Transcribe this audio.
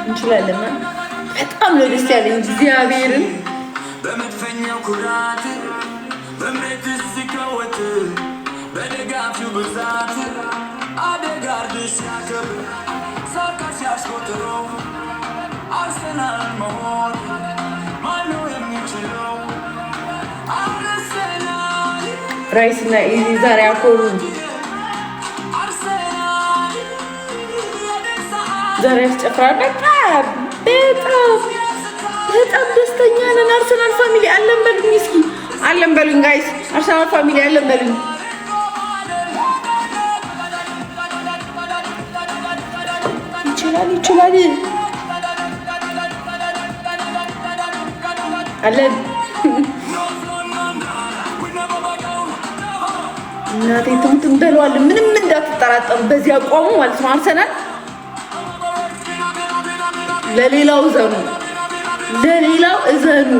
እንችላለን። በጣም ነው ደስ ያለኝ እግዚአብሔርን በመድፈኛው ኩራት በምሬት ሲከወት በደጋፊው ብዛት አደጋርድሽ ያከብር ሳካሽ ያስቆጥረው አርሰናል መሆን ማነው የሚችለው? አርሰናል ራይስና ኢዚ ዛሬ አኮሩን ዛሬ ያስጨፍራል። በጣም ደስተኛ ነን። አርሰናል ፋሚሊ አለን በሉኝ፣ እስኪ አለን በሉኝ ጋይስ። አርሰናል ፋሚሊ አለን በሉኝ። ይችላል አለን። እናቴ ትምትም በለዋል። ምንም እንዳትጠራጠሩ በዚህ አቋሙ ማለት ነው። አርሰናል ለሌላው እዘኑ።